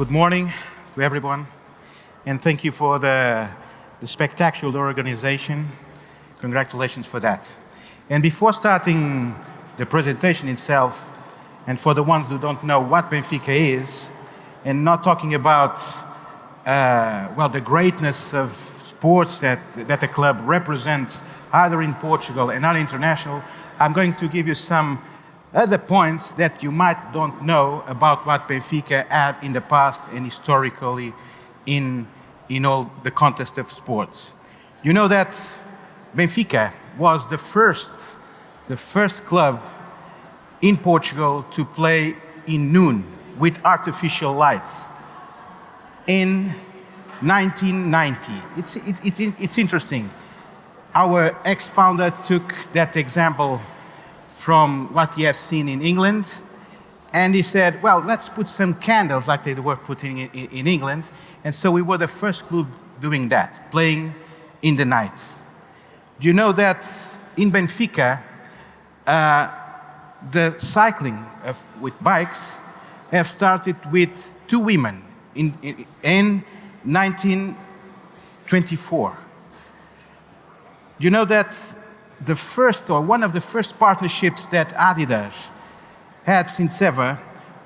Good morning to everyone, and thank you for the spectacular organization. Congratulations for that. And before starting the presentation itself, and for the ones who don't know what Benfica is, and not talking about the greatness of sports that the club represents, either in Portugal and other international, I'm going to give you some other points that you might don't know about what Benfica had in the past and historically in all the context of sports. You know that Benfica was the first club in Portugal to play in noon with artificial lights in 1990. It's interesting. Our ex-founder took that example from what he has seen in England, and he said, well, let's put some candles like they were putting in England. And so we were the first club doing that, playing in the night. Do you know that in Benfica, the cycling with bikes have started with 2 women in 1924. Do you know that the first, or one of the first partnerships that Adidas had since ever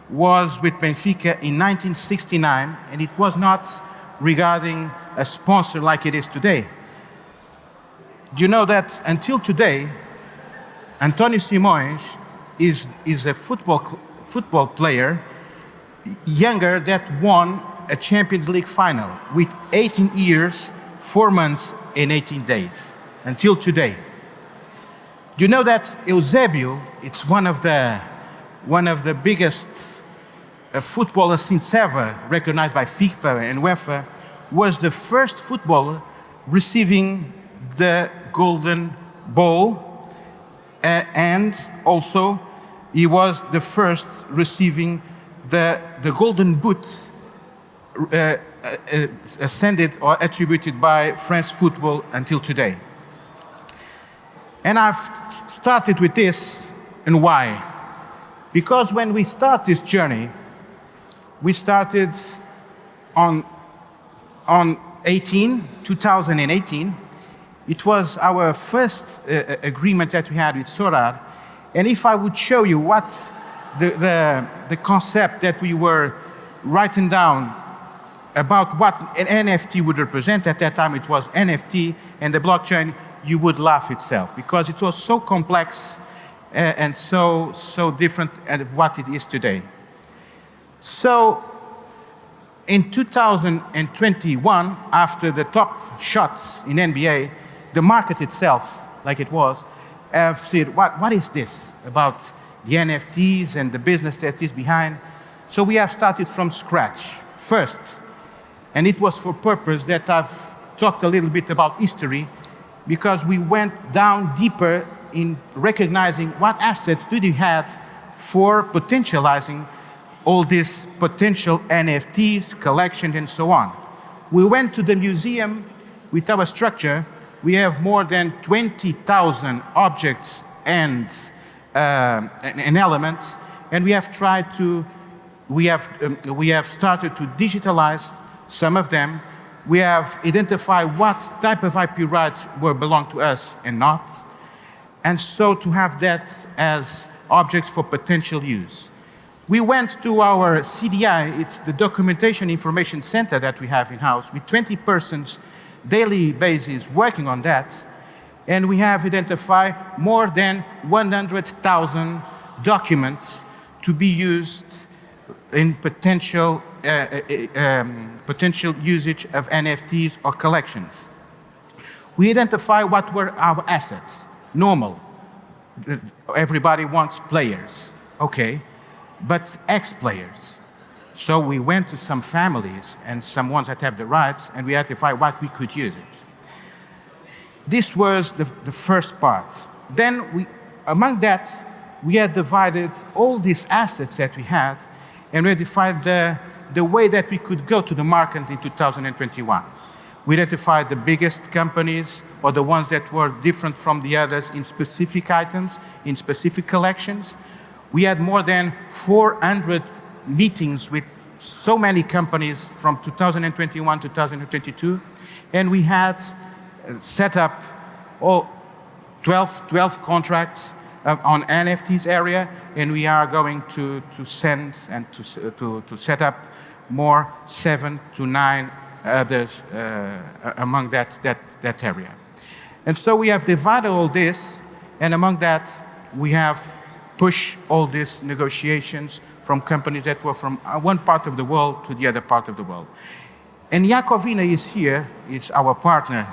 was with Benfica in 1969, and it was not regarding a sponsor like it is today. Do you know that until today, António Simões is a football player younger that won a Champions League final with 18 years, 4 months and 18 days, until today. Do you know that Eusébio, it's one of the biggest footballers since ever, recognized by FIFA and UEFA, was the first footballer receiving the Golden Ball, and also he was the first receiving the Golden Boot, ascended or attributed by France Football until today. And I've started with this, and why? Because when we start this journey, we started on 2018. It was our first agreement that we had with Sorar. And if I would show you what the concept that we were writing down about what an NFT would represent, at that time it was NFT and the blockchain, you would laugh itself, because it was so complex and so different of what it is today. So in 2021, after the top shots in NBA, the market itself, like it was, have said, what is this about the NFTs and the business that is behind? So we have started from scratch first, and it was for purpose that I've talked a little bit about history, because we went down deeper in recognizing what assets do you have for potentializing all these potential NFTs, collections, and so on. We went to the museum with our structure. We have more than 20,000 objects and elements, and we have started to digitalize some of them. We have identified what type of IP rights belong to us and not, and so to have that as objects for potential use. We went to our CDI, it's the Documentation Information Center that we have in-house, with 20 persons daily basis working on that, and we have identified more than 100,000 documents to be used in potential usage of NFTs or collections. We identify what were our assets. Normal. Everybody wants players. Okay. But ex-players. So we went to some families and some ones that have the rights, and we identified what we could use it. This was the first part. Then among that, we had divided all these assets that we had, and we identified the way that we could go to the market in 2021. We identified the biggest companies, or the ones that were different from the others in specific items, in specific collections. We had more than 400 meetings with so many companies from 2021 to 2022, and we had set up all 12 contracts on NFTs area, and we are going to send and to set up more 7 to 9 others among that area. And so we have divided all this, and among that we have pushed all these negotiations from companies that were from one part of the world to the other part of the world. And Lakovina is here, is our partner,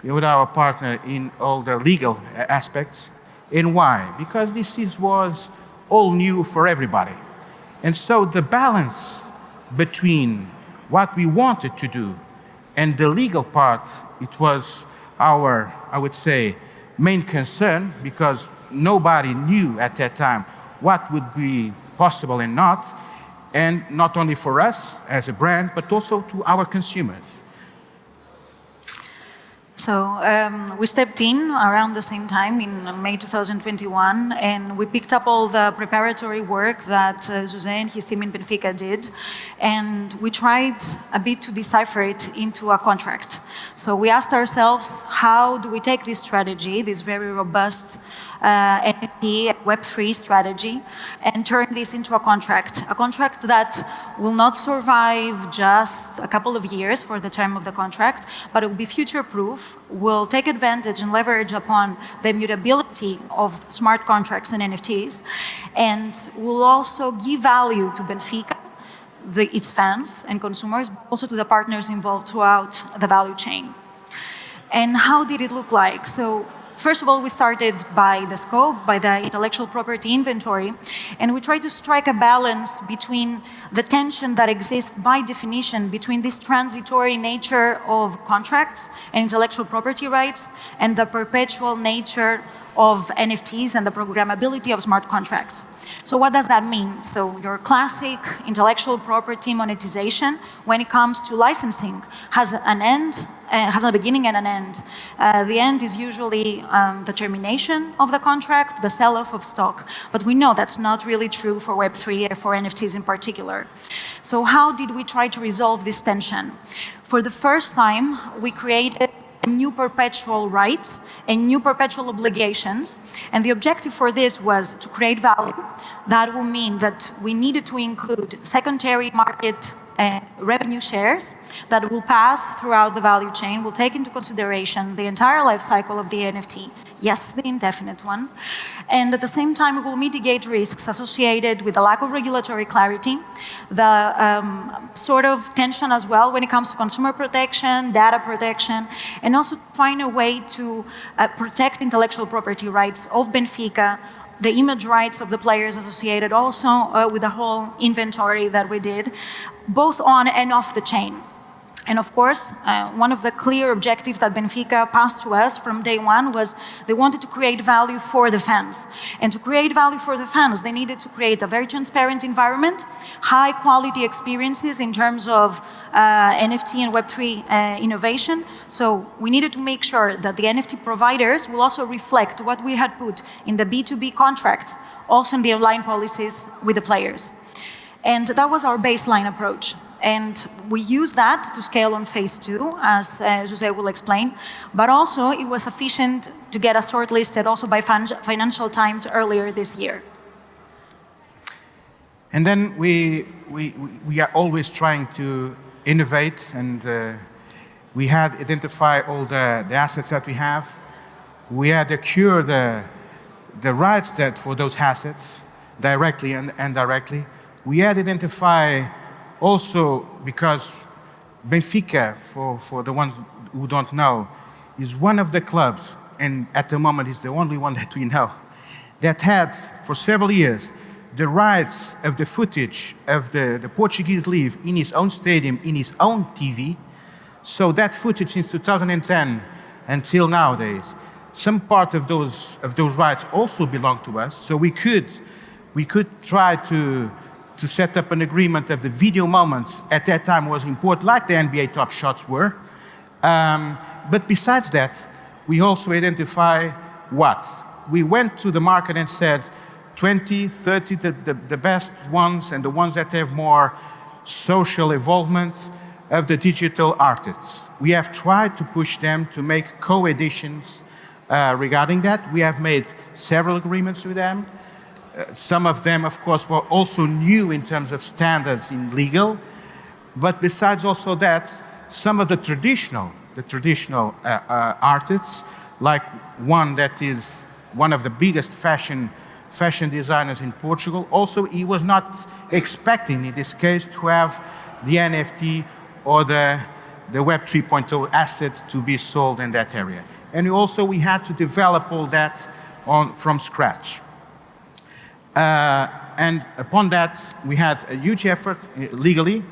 with our partner in all the legal aspects. And why? Because this was all new for everybody. And so the balance between what we wanted to do and the legal part, it was our, I would say, main concern, because nobody knew at that time what would be possible and not only for us as a brand, but also to our consumers. So we stepped in around the same time in May 2021, and we picked up all the preparatory work that José and his team in Benfica did, and we tried a bit to decipher it into a contract. So we asked ourselves, how do we take this strategy, this very robust NFT Web3 strategy, and turn this into a contract that will not survive just a couple of years for the term of the contract, but it will be future-proof, will take advantage and leverage upon the immutability of smart contracts and NFTs, and will also give value to Benfica, its fans and consumers, but also to the partners involved throughout the value chain. And how did it look like? So, first of all, we started by the scope, by the intellectual property inventory, and we tried to strike a balance between the tension that exists by definition between this transitory nature of contracts and intellectual property rights and the perpetual nature of NFTs and the programmability of smart contracts. So what does that mean? So your classic intellectual property monetization, when it comes to licensing, has an end, has a beginning and an end. The end is usually the termination of the contract, the sell-off of stock. But we know that's not really true for Web3 and for NFTs in particular. So how did we try to resolve this tension? For the first time, we created a new perpetual right and new perpetual obligations. And the objective for this was to create value. That will mean that we needed to include secondary market revenue shares that will pass throughout the value chain, will take into consideration the entire life cycle of the NFT, yes, the indefinite one, and at the same time it will mitigate risks associated with the lack of regulatory clarity, the sort of tension as well when it comes to consumer protection, data protection, and also find a way to protect intellectual property rights of Benfica, the image rights of the players associated also with the whole inventory that we did, both on and off the chain. And of course, one of the clear objectives that Benfica passed to us from day one was they wanted to create value for the fans. And to create value for the fans, they needed to create a very transparent environment, high quality experiences in terms of NFT and Web3 innovation. So we needed to make sure that the NFT providers will also reflect what we had put in the B2B contracts, also in the online policies with the players. And that was our baseline approach. And we used that to scale on phase 2, as José will explain. But also, it was sufficient to get us shortlisted also by Financial Times earlier this year. And then we are always trying to innovate, and we had identified all the assets that we have. We had acquired the rights that for those assets, directly and indirectly. We had identified also, because Benfica, for the ones who don't know, is one of the clubs, and at the moment is the only one that we know, that had for several years the rights of the footage of the Portuguese League in his own stadium, in his own TV. So that footage since 2010 until nowadays, some part of those rights also belong to us. So we could try to set up an agreement of the video moments at that time was important, like the NBA Top Shots were. But besides that, we also identify what? We went to the market and said, 20, 30, the best ones and the ones that have more social involvement of the digital artists. We have tried to push them to make co-editions regarding that. We have made several agreements with them. Some of them, of course, were also new in terms of standards in legal. But besides also that, some of the traditional artists, like one that is one of the biggest fashion designers in Portugal, also he was not expecting in this case to have the NFT or the Web 3.0 asset to be sold in that area. And also we had to develop all that from scratch. And upon that, we had a huge effort legally.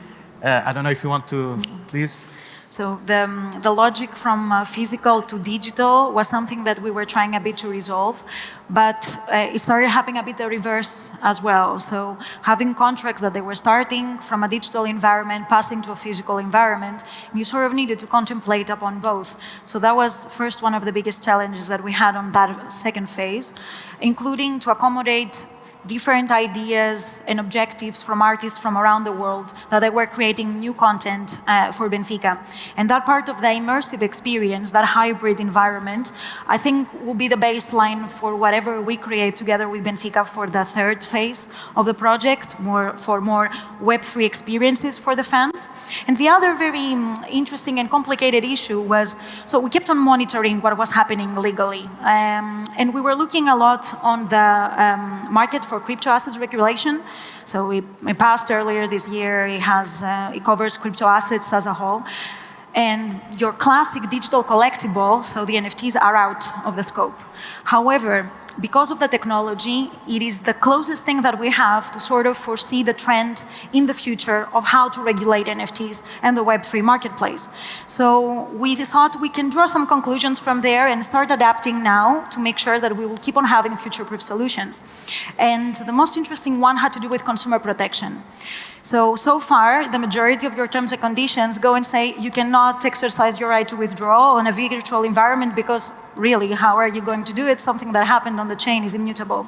I don't know if you want to, please. So the logic from physical to digital was something that we were trying a bit to resolve, but it started happening a bit the reverse as well. So having contracts that they were starting from a digital environment, passing to a physical environment, you sort of needed to contemplate upon both. So that was first one of the biggest challenges that we had on that second phase, including to accommodate different ideas and objectives from artists from around the world that they were creating new content for Benfica. And that part of the immersive experience, that hybrid environment, I think will be the baseline for whatever we create together with Benfica for the third phase of the project, for more Web3 experiences for the fans. And the other very interesting and complicated issue was, so we kept on monitoring what was happening legally. And we were looking a lot on the market for crypto assets regulation. So it passed earlier this year. It covers crypto assets as a whole. And your classic digital collectible, so the NFTs, are out of the scope. However, because of the technology, it is the closest thing that we have to sort of foresee the trend in the future of how to regulate NFTs and the Web3 marketplace. So we thought we can draw some conclusions from there and start adapting now to make sure that we will keep on having future-proof solutions. And the most interesting one had to do with consumer protection. So far, the majority of your terms and conditions go and say you cannot exercise your right to withdraw on a virtual environment because really, how are you going to do it? Something that happened on the chain is immutable.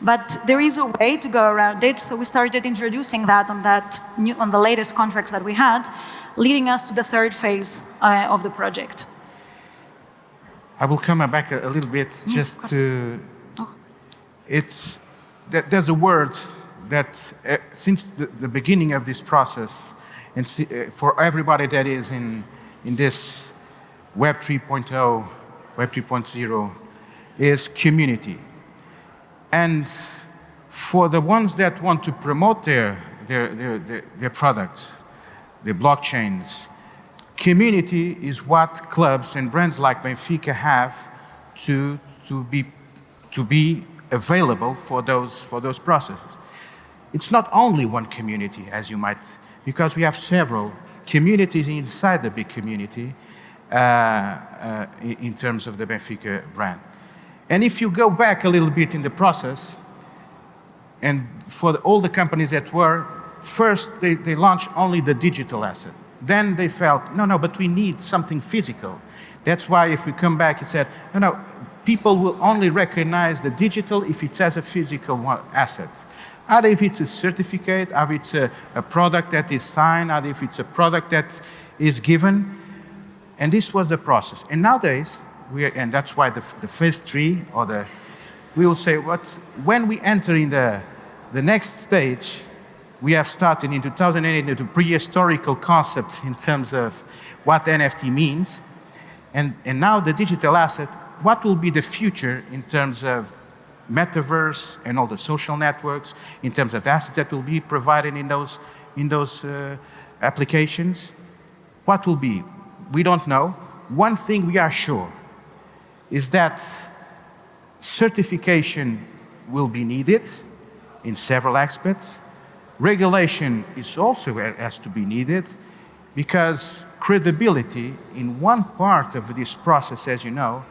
But there is a way to go around it, so we started introducing that on the latest contracts that we had, leading us to the third phase of the project. I will come back a little bit just to... There's a word that since the beginning of this process, and for everybody that is in this Web 3.0, Web 3.0, is community. And for the ones that want to promote their products, their blockchains, community is what clubs and brands like Benfica have to be available for those processes. It's not only one community, as you might, because we have several communities inside the big community in terms of the Benfica brand. And if you go back a little bit in the process, and for all the companies that were, first they launched only the digital asset. Then they felt, no, but we need something physical. That's why if we come back, it said, no, people will only recognize the digital if it has a physical asset. Either if it's a certificate, either it's a product that is signed, either if it's a product that is given. And this was the process. And nowadays, and that's why the phase 3, we will say, when we enter in the next stage, we have started in 2008 into prehistorical concepts in terms of what NFT means. And now the digital asset, what will be the future in terms of metaverse and all the social networks, in terms of assets that will be provided in those applications? What will be? We don't know. One thing we are sure is that certification will be needed in several aspects. Regulation is also has to be needed because credibility in one part of this process, as you know,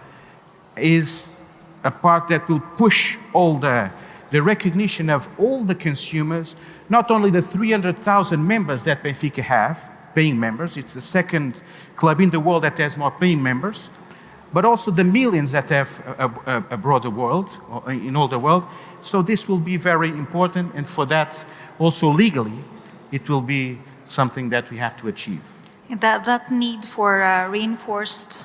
is a part that will push all the recognition of all the consumers, not only the 300,000 members that Benfica have, paying members. It's the second club in the world that has more paying members. but also the millions that have abroad the world, or in all the world. So this will be very important, and for that, also legally, it will be something that we have to achieve. That need for reinforced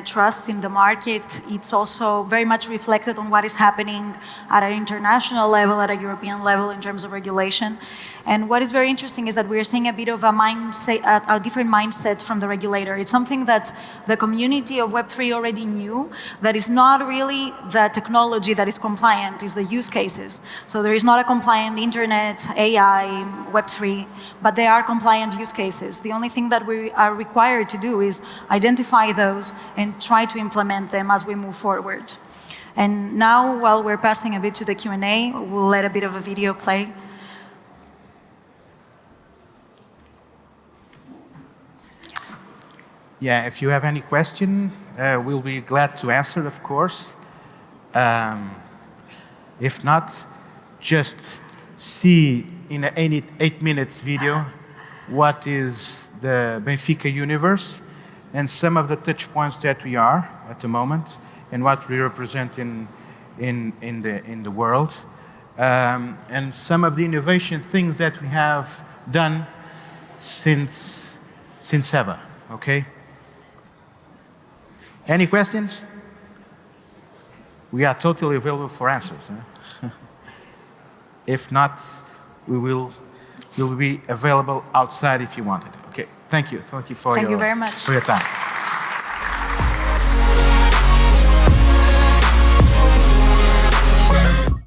trust in the market, it's also very much reflected on what is happening at an international level, at a European level in terms of regulation. And what is very interesting is that we're seeing a bit of a mindset, a different mindset from the regulator. It's something that the community of Web3 already knew, that is not really the technology that is compliant, is the use cases. So there is not a compliant internet, AI, Web3, but they are compliant use cases. The only thing that we are required to do is identify those and try to implement them as we move forward. And now, while we're passing a bit to the Q&A, we'll let a bit of a video play. Yeah, if you have any question, we'll be glad to answer, of course. If not, just see in an 8 minutes video what is the Benfica universe and some of the touch points that we are at the moment and what we represent in the world. And some of the innovation things that we have done since ever, okay? Any questions? We are totally available for answers. Huh? If not, we'll be available outside if you want it. Okay, thank you. Thank you for Thank you very much. For your time.